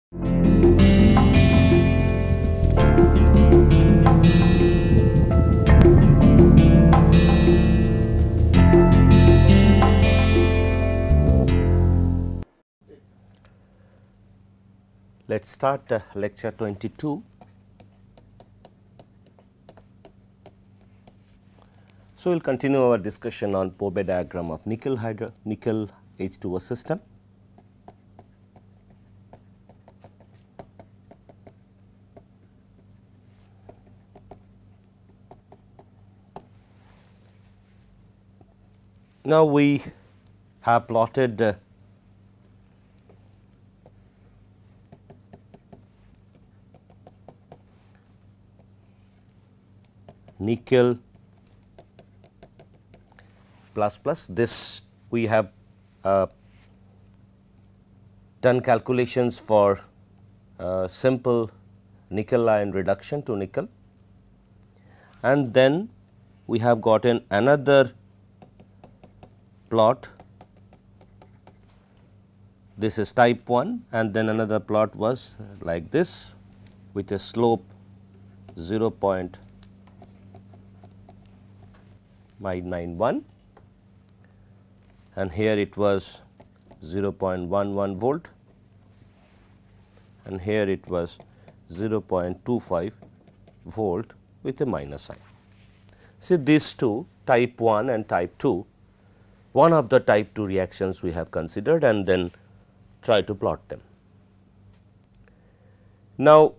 Let us start lecture 22. So, we will continue our discussion on Pourbaix diagram of nickel H2O system. Now, we have plotted nickel plus this we have done calculations for simple nickel ion reduction to nickel, and then we have gotten another plot. This is type 1 and then another plot was like this with a slope 0.91 and here it was 0.11 volt and here it was 0.25 volt with a minus sign. See these two, type 1 and type 2, one of the type 2 reactions we have considered and then try to plot them. Now,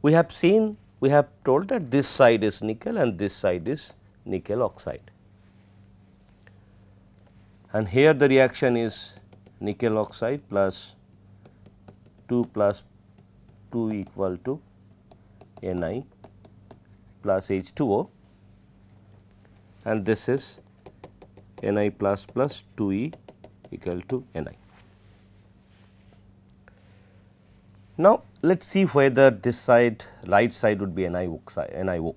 we have told that this side is nickel and this side is nickel oxide, and here the reaction is nickel oxide plus 2 equal to Ni plus H2O, and this is Ni plus 2E equal to Ni. Now, let us see whether this side right side would be NiO.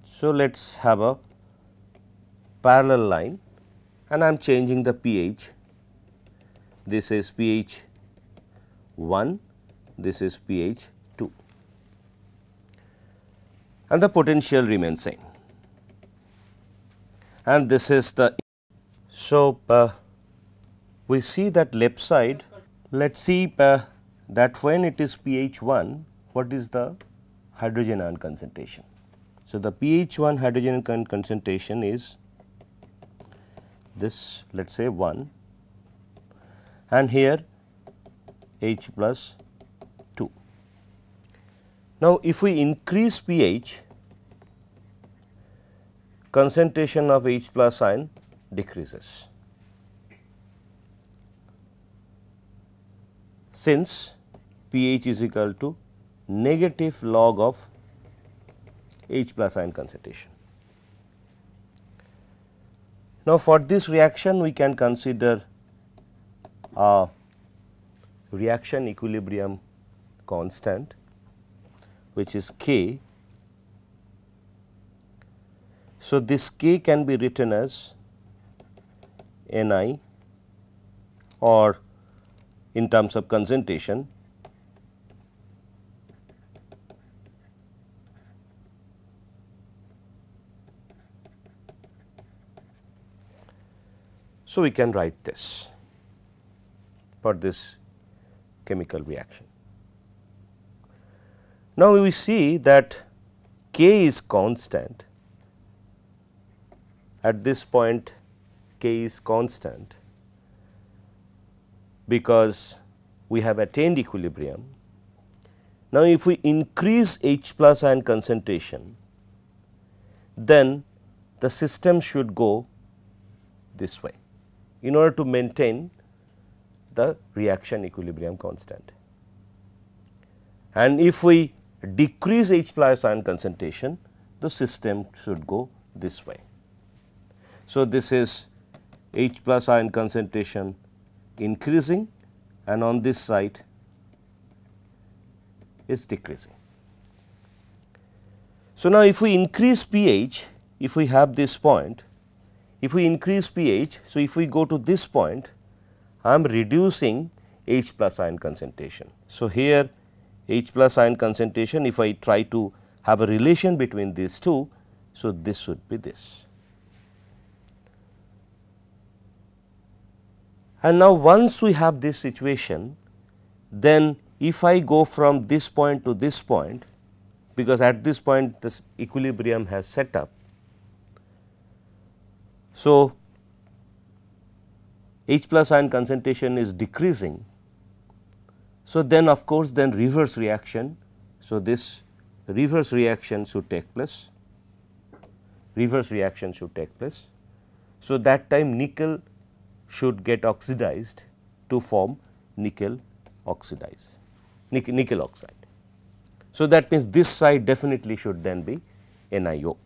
So, let us have a parallel line and I am changing the pH. This is pH 1, this is pH 2 and the potential remains same, and this is the. So, we see that left side, let us see that when it is pH 1, what is the hydrogen ion concentration. So, the pH 1 hydrogen ion concentration is this, let us say 1, and here H plus 2. Now, if we increase pH, concentration of H plus ion decreases, since pH is equal to negative log of H plus ion concentration. Now, for this reaction we can consider a reaction equilibrium constant which is K. So, this K can be written as Ni, or in terms of concentration so we can write this for this chemical reaction. Now, we see that K is constant. At this point K is constant because we have attained equilibrium. Now, if we increase H plus ion concentration, then the system should go this way in order to maintain the reaction equilibrium constant. And if we decrease H plus ion concentration, the system should go this way. So, this is H plus ion concentration increasing and on this side is decreasing. So, now if we increase pH, if we have this point, if we increase pH, so if we go to this point, I am reducing H plus ion concentration. So, here H plus ion concentration, if I try to have a relation between these two, so this should be this. And now, once we have this situation, then if I go from this point to this point, because at this point this equilibrium has set up. So, H plus ion concentration is decreasing. So, then of course, then reverse reaction. So, this reverse reaction should take place, reverse reaction should take place. So, that time nickel should get oxidized to form nickel oxide. So, that means this side definitely should then be NiO.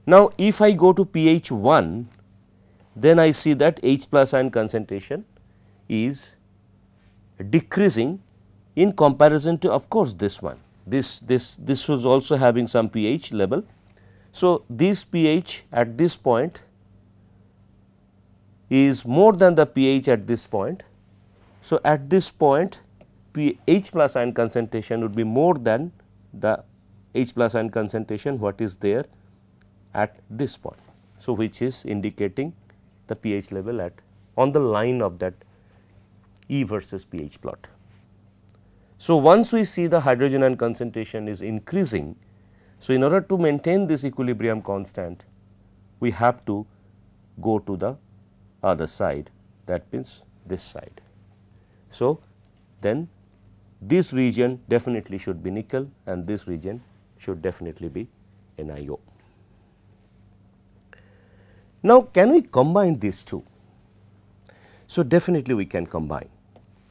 Now, if I go to pH 1, then I see that H plus ion concentration is decreasing in comparison to, of course, this one. This was also having some pH level. So, this pH at this point is more than the pH at this point. So, at this point H plus ion concentration would be more than the H plus ion concentration what is there at this point. So, which is indicating the pH level at on the line of that E versus pH plot. So, once we see the hydrogen ion concentration is increasing, so in order to maintain this equilibrium constant, we have to go to the other side, that means this side. So, then this region definitely should be nickel and this region should definitely be NiO. Now, can we combine these two? So, definitely we can combine.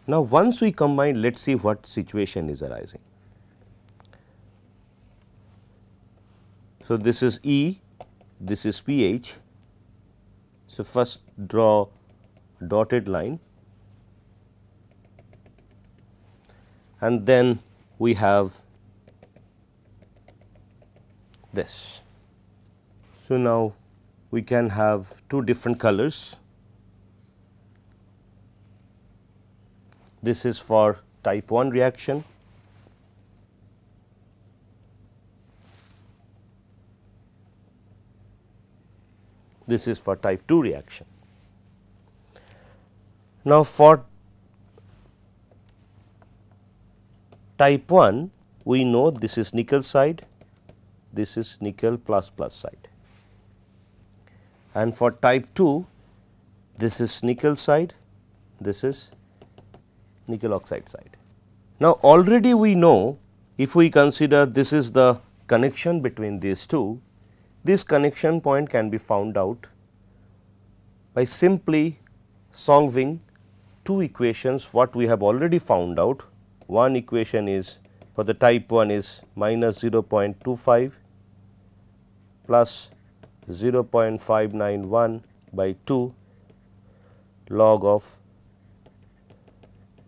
Now, once we combine, let us see what situation is arising. So, this is E, this is pH. So, first draw dotted line and then we have this. So, now we can have two different colors. This is for type 1 reaction. This is for type 2 reaction. Now, for type 1, we know this is nickel side, this is nickel plus plus side. And for type 2, this is nickel side, this is nickel oxide side. Now, already we know, if we consider this is the connection between these two, this connection point can be found out by simply solving two equations what we have already found out. One equation is for the type 1 is minus 0.25 plus 0.591 by 2 log of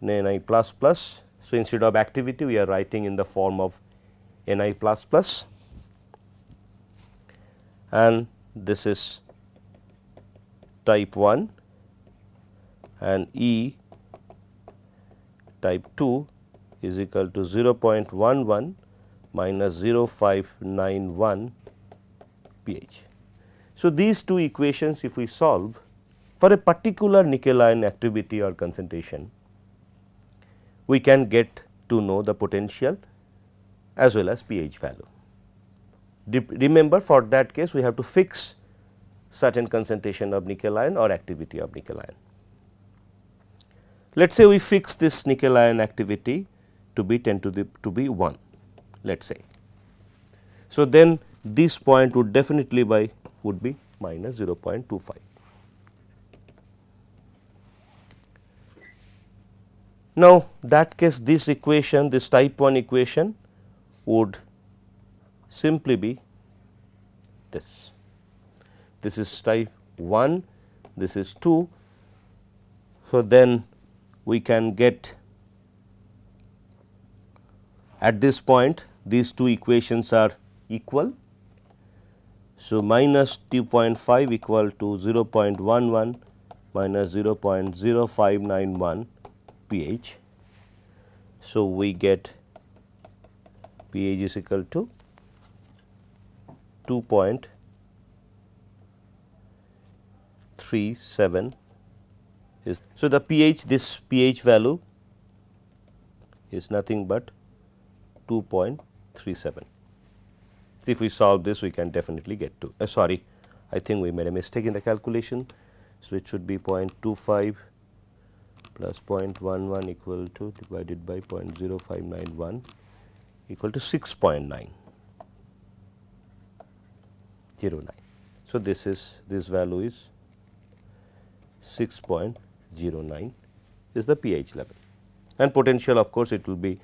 Ni plus plus. So, instead of activity we are writing in the form of Ni plus plus, and this is type 1 and E type 2 is equal to 0.11 minus 0.591 pH. So, these two equations if we solve for a particular nickel ion activity or concentration, we can get to know the potential as well as pH value. Remember, for that case we have to fix certain concentration of nickel ion or activity of nickel ion. Let us say we fix this nickel ion activity to be 10 to be 1, let us say. So, then this point would definitely would be minus 0.25. Now, that case this equation, this type 1 equation would simply be this. This is type 1, this is 2. So, then we can get at this point these two equations are equal. So, minus 2.5 equal to 0.11 minus 0.0591 pH. So, we get pH is equal to 2.37 is. So, the pH, this pH value is nothing but 2.37. So, if we solve this, we can definitely get to sorry, I think we made a mistake in the calculation. So, it should be 0.25 plus 0.11 equal to divided by 0.0591 equal to 6.909. So, this value is 6.09 is the pH level, and potential of course, it will be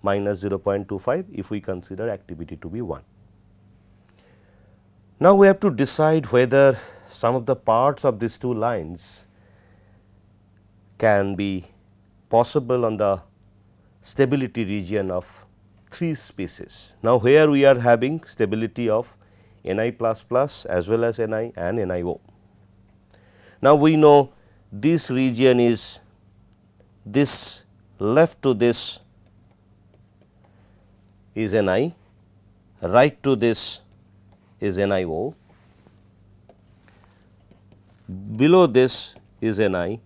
minus 0.25 if we consider activity to be 1. Now, we have to decide whether some of the parts of these two lines can be possible on the stability region of 3 species. Now, here we are having stability of Ni plus plus as well as Ni and NiO. Now, we know this region is this left to this is Ni, right to this is NiO, below this is Ni,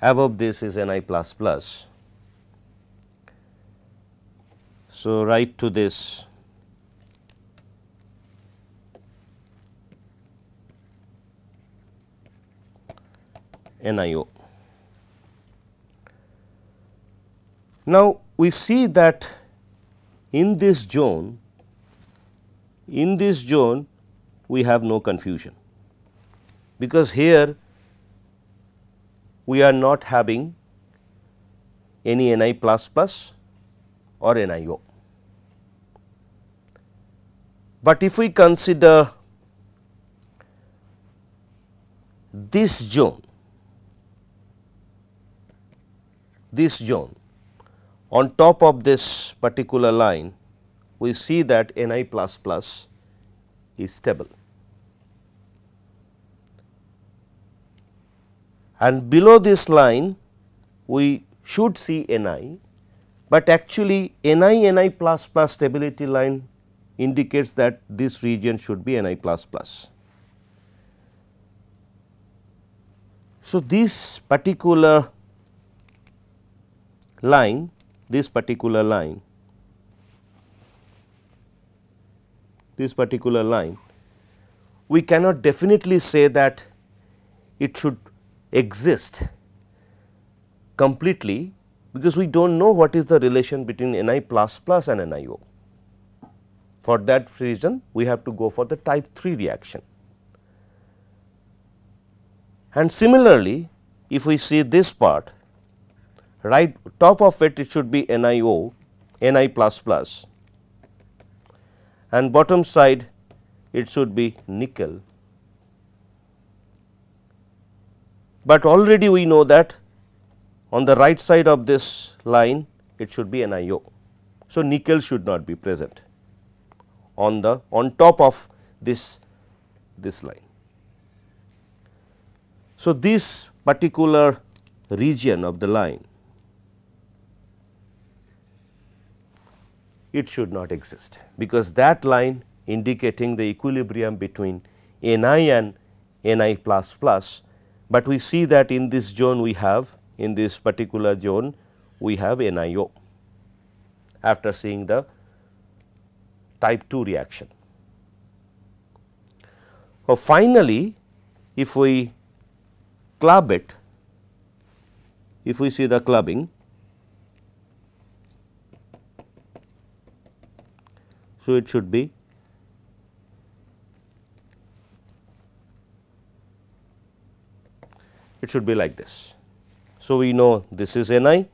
above this is Ni plus plus. So, right to this NiO. Now, we see that in this zone we have no confusion, because here we are not having any Ni plus plus or NiO. But if we consider this zone, on top of this particular line, we see that Ni plus plus is stable, and below this line we should see Ni, but actually Ni plus plus stability line indicates that this region should be Ni plus plus. So, this particular line, we cannot definitely say that it should exist completely, because we do not know what is the relation between Ni plus plus and NiO. For that reason, we have to go for the type 3 reaction. And similarly, if we see this part, right top of it, it should be NiO, Ni plus plus, and bottom side it should be nickel. But already we know that on the right side of this line it should be NiO. So, nickel should not be present on top of this line. So, this particular region of the line, it should not exist, because that line indicating the equilibrium between Ni and Ni plus plus, but we see that in this zone we have, in this particular zone we have NiO after seeing the type 2 reaction. Finally, if we club it, if we see the clubbing, so it should be like this. So, we know this is Ni,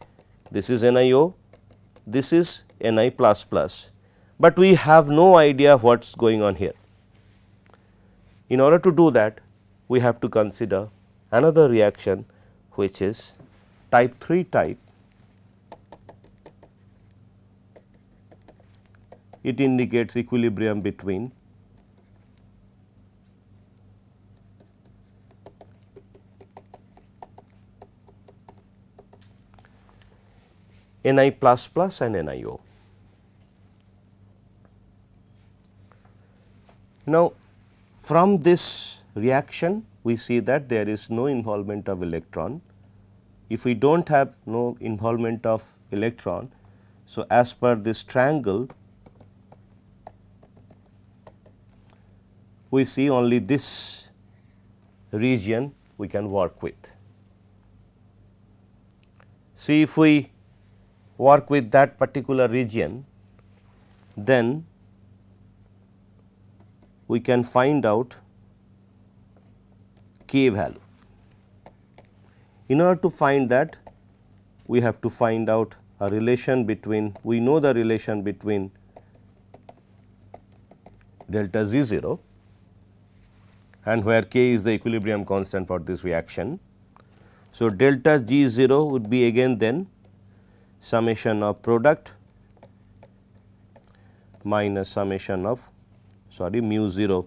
this is NiO, this is Ni plus plus, but we have no idea what is going on here. In order to do that, we have to consider another reaction, which is type 3 type. It indicates equilibrium between Ni plus plus and NiO. Now, from this reaction we see that there is no involvement of electron. If we do not have no involvement of electron, so as per this triangle we see only this region we can work with. See, if we work with that particular region, then we can find out K value. In order to find that, we have to find out a relation between, we know the relation between delta Z 0 and where K is the equilibrium constant for this reaction. So, delta G 0 would be again then summation of product minus summation of mu 0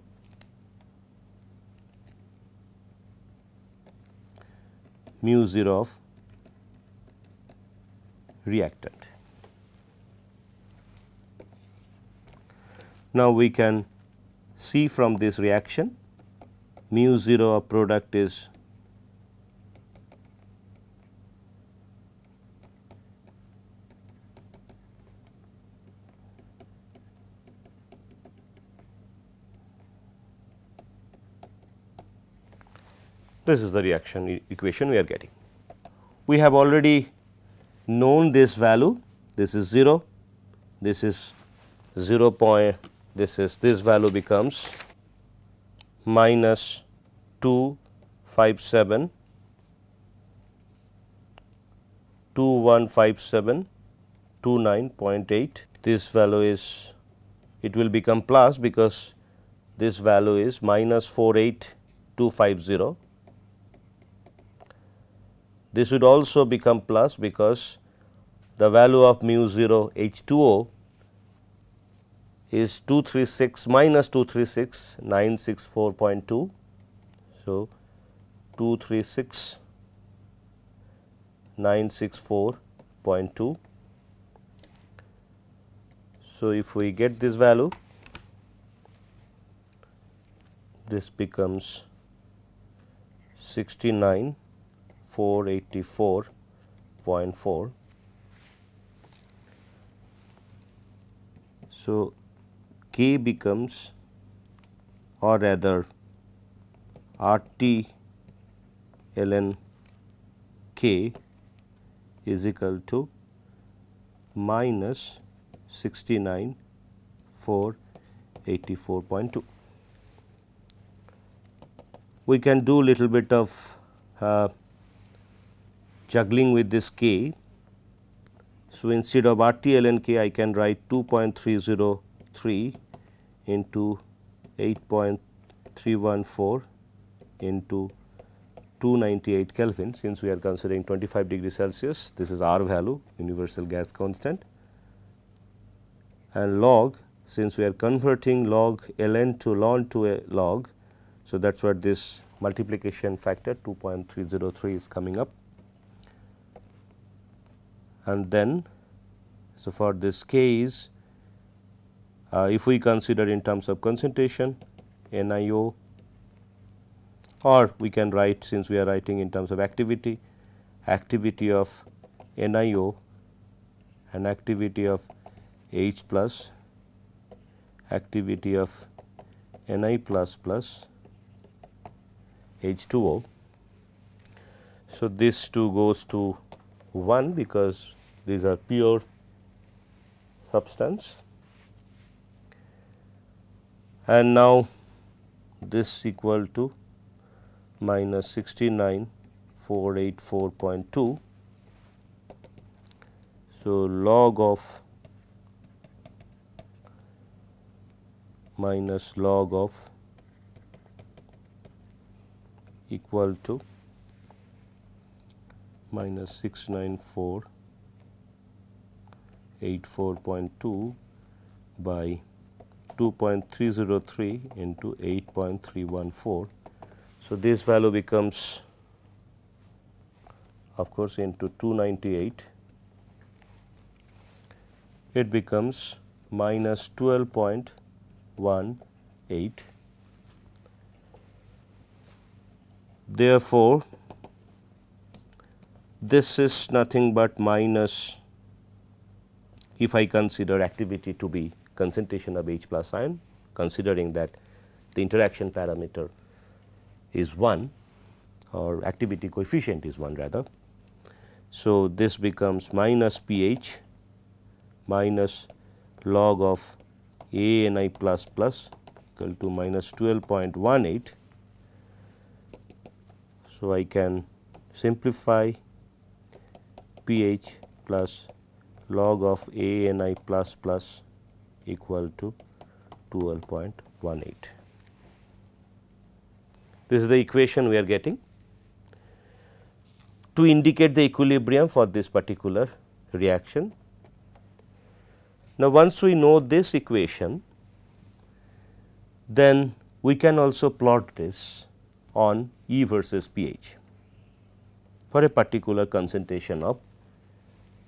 of reactant. Now, we can see from this reaction mu 0 of product is this is the reaction equation we are getting. We have already known this value, this is 0, this is 0 point, this value becomes minus 257 29.8. This value is, it will become plus because this value is minus 48250. This would also become plus because the value of mu 0 H2O is 236 minus 236 964.2. So, 236 964.2. So, if we get this value, this becomes 69,484.4. So, K becomes, or rather RT ln K is equal to minus 69,484.2. We can do little bit of juggling with this K. So, instead of RT ln K, I can write 2.303 into 8.314 into 298 Kelvin, since we are considering 25 degree Celsius. This is R value, universal gas constant, and log, since we are converting log ln to ln to a log. So, that is what this multiplication factor 2.303 is coming up. And then, so for this K is, if we consider in terms of concentration, NiO, or we can write, since we are writing in terms of activity, activity of NiO and activity of H plus, activity of Ni plus plus H2O. So, this 2 goes to 1 because these are pure substance, and now this equal to minus 69,484.2. So, log of minus log of equal to minus 69484.2 by 2.303 into 8.314. So, this value becomes, of course, into 298 it becomes minus 12.18. Therefore, this is nothing but minus, if I consider activity to be concentration of H plus ion, considering that the interaction parameter is 1 or activity coefficient is 1 rather. So, this becomes minus pH minus log of ANI plus plus equal to minus 12.18. So, I can simplify pH plus log of ANI plus plus equal to 12.18. This is the equation we are getting to indicate the equilibrium for this particular reaction. Now, once we know this equation, then we can also plot this on E versus pH for a particular concentration of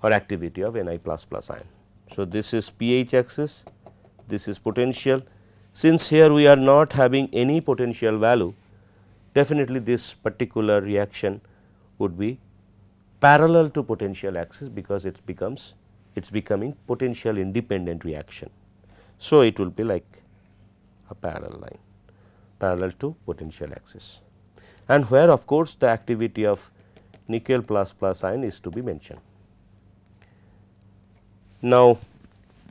or activity of Ni plus plus ion. So, this is pH axis, this is potential. Since here we are not having any potential value, definitely this particular reaction would be parallel to potential axis, because it's becoming potential independent reaction. So, it will be like a parallel line parallel to potential axis, and where of course, the activity of nickel plus plus ion is to be mentioned. Now,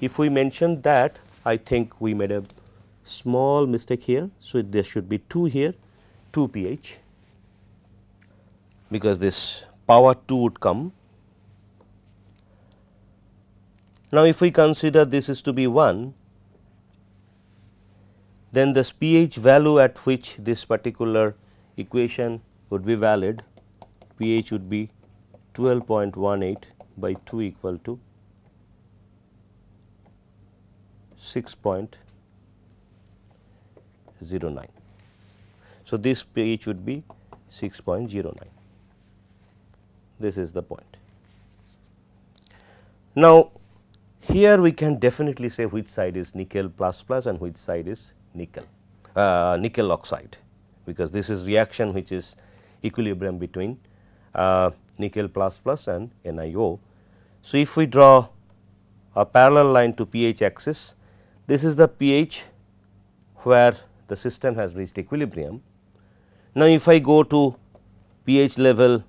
if we mention that, I think we made a small mistake here. So, there should be 2 here, 2 pH, because this power 2 would come. Now, if we consider this is to be 1, then this pH value at which this particular equation would be valid, pH would be 12.18 by 2 equal to 6.09. So, this pH would be 6.09. This is the point. Now, here we can definitely say which side is nickel plus plus and which side is nickel oxide, because this is reaction which is equilibrium between nickel plus plus and NiO. So, if we draw a parallel line to pH axis, this is the pH where the system has reached equilibrium. Now, if I go to pH level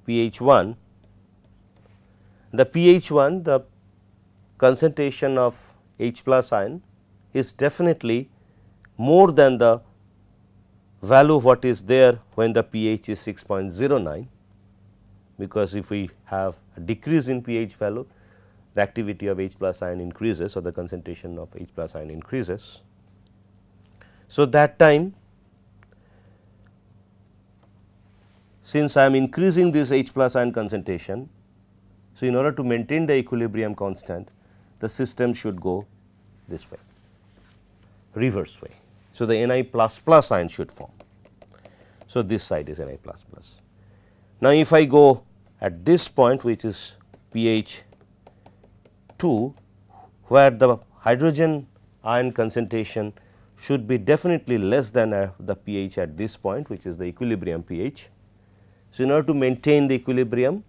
pH 1, the pH 1, the concentration of H plus ion is definitely more than the value what is there when the pH is 6.09, because if we have a decrease in pH value, the activity of H plus ion increases, or the concentration of H plus ion increases. So, that time, since I am increasing this H plus ion concentration, so in order to maintain the equilibrium constant, the system should go this way, reverse way. So, the Ni plus plus ion should form. So, this side is Ni plus plus. Now, if I go at this point, which is pH 2, where the hydrogen ion concentration should be definitely less than the pH at this point, which is the equilibrium pH. So, in order to maintain the equilibrium,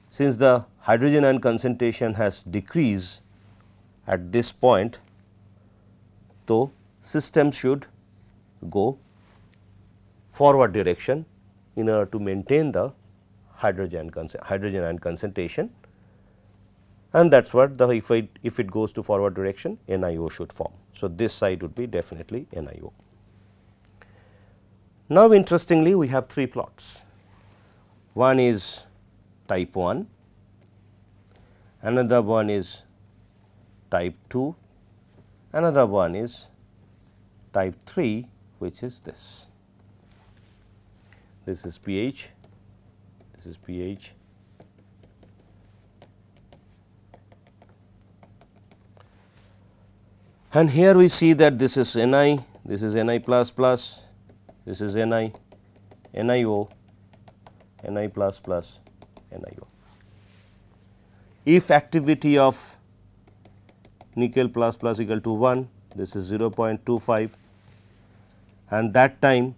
since the hydrogen ion concentration has decreased at this point, so system should go forward direction in order to maintain the hydrogen ion concentration, and that is what the if it goes to forward direction, NiO should form. So, this side would be definitely NiO. Now, interestingly, we have 3 plots. One is type 1, another one is type 2, another one is type 3, which is this. This is pH, this is pH, and here we see that this is Ni, this is Ni plus plus, this is Ni, NiO, Ni plus plus, NiO. if activity of nickel plus plus equal to 1, this is 0.25, and that time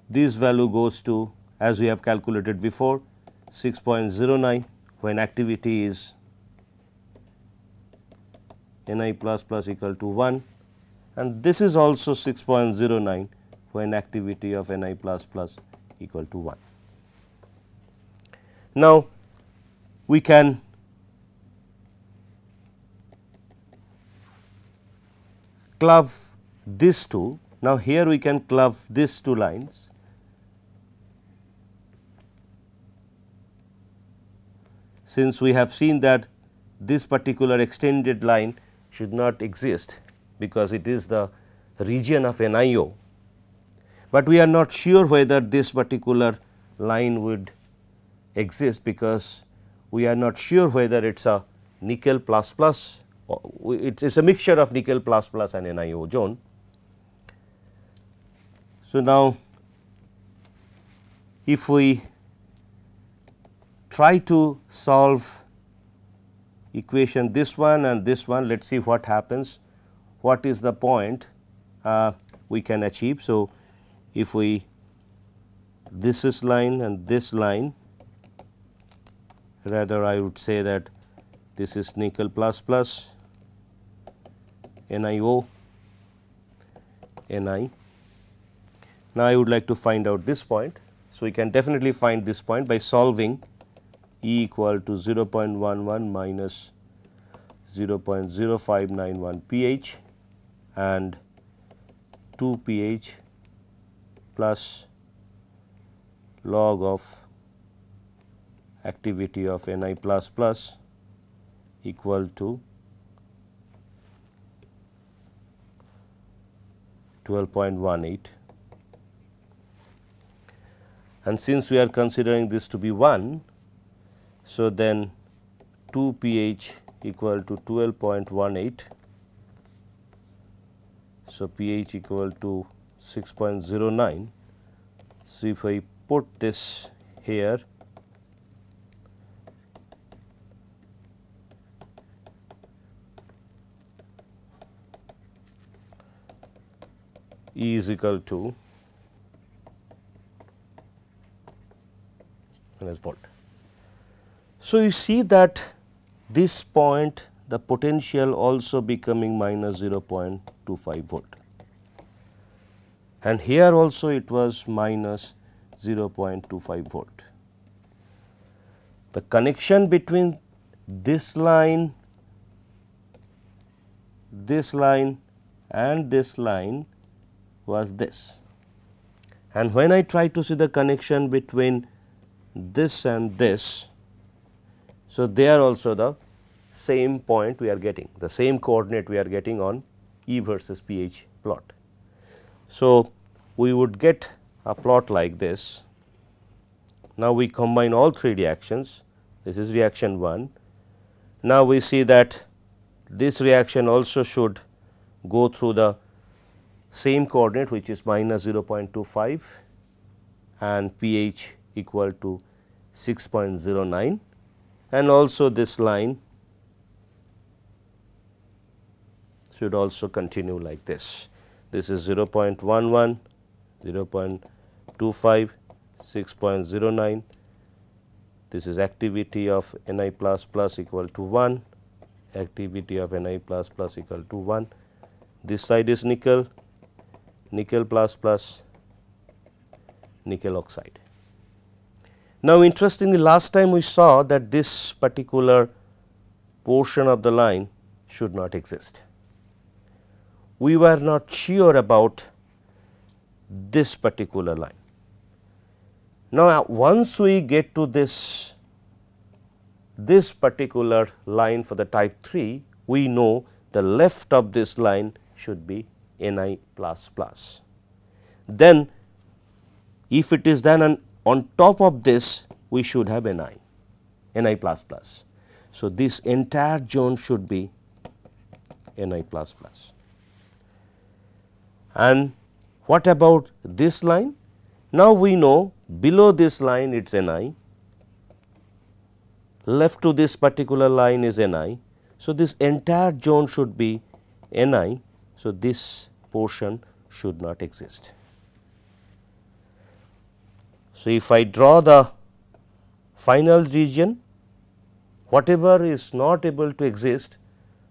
this value goes to, as we have calculated before, 6.09 when activity is Ni plus plus equal to 1, and this is also 6.09 when activity of Ni plus plus equal to 1. Now, we can club these two. Now, here we can club these two lines. Since we have seen that this particular extended line should not exist because it is the region of NiO, but we are not sure whether this particular line would exist because we are not sure whether it is a nickel plus plus, it is a mixture of nickel plus plus and NiO zone. So, now if we try to solve equation this one and this one, let us see what happens, what is the point we can achieve. So, if we this is line and this line, rather I would say that this is nickel plus plus NiO Ni. Now, I would like to find out this point. So, we can definitely find this point by solving E equal to 0.11 minus 0.0591 pH and 2 pH plus log of activity of Ni plus plus equal to 12.18. And since we are considering this to be 1, so then 2 pH equal to 12.18. So, pH equal to 6.09. So, if I put this here, E is equal to volt. So, you see that this point the potential also becoming minus 0.25 volt, and here also it was minus 0.25 volt. The connection between this line and this line was this, and when I try to see the connection between this and this, so there also the same point we are getting, the same coordinate we are getting on E versus pH plot. So, we would get a plot like this. Now, we combine all three reactions, this is reaction 1. Now, we see that this reaction also should go through the same coordinate, which is minus 0.25 and pH equal to 6.09, and also this line should also continue like this. This is 0.11, 0.25, 6.09. This is activity of Ni plus plus equal to 1, activity of Ni plus plus equal to 1. This side is nickel, nickel plus plus, nickel oxide. Now, interestingly, last time we saw that this particular portion of the line should not exist. We were not sure about this particular line. Now, once we get to this particular line for the type 3, we know the left of this line should be Ni plus plus. Then, if it is then on top of this, we should have Ni plus plus. So, this entire zone should be Ni plus plus. And what about this line? Now, we know below this line it is Ni, left to this particular line is Ni. So, this entire zone should be Ni. So, this portion should not exist. So, if I draw the final region, whatever is not able to exist,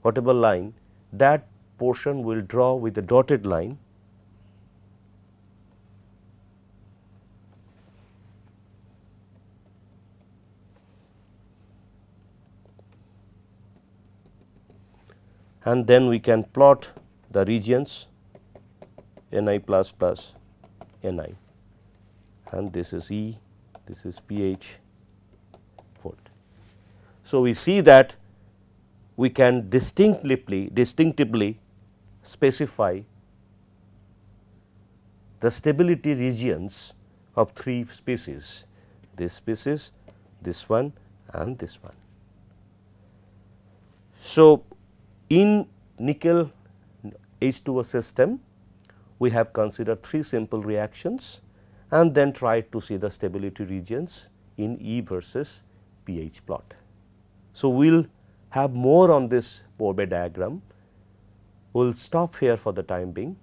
whatever line, that portion will draw with a dotted line. And then we can plot the regions Ni plus plus Ni, and this is E, this is pH volt. So, we see that we can distinctively specify the stability regions of 3 species, this species, this one and this one. So, in nickel H2O system, we have considered 3 simple reactions and then tried to see the stability regions in E versus pH plot. So, we will have more on this Pourbaix diagram. We will stop here for the time being,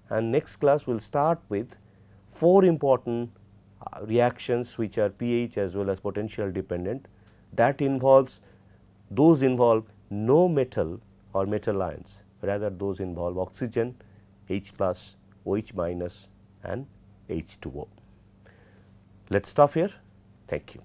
and next class we will start with 4 important reactions which are pH as well as potential dependent. That involves, those involve no metal or metal ions, rather those involve oxygen, H plus, OH minus and H2O. Let us stop here. Thank you.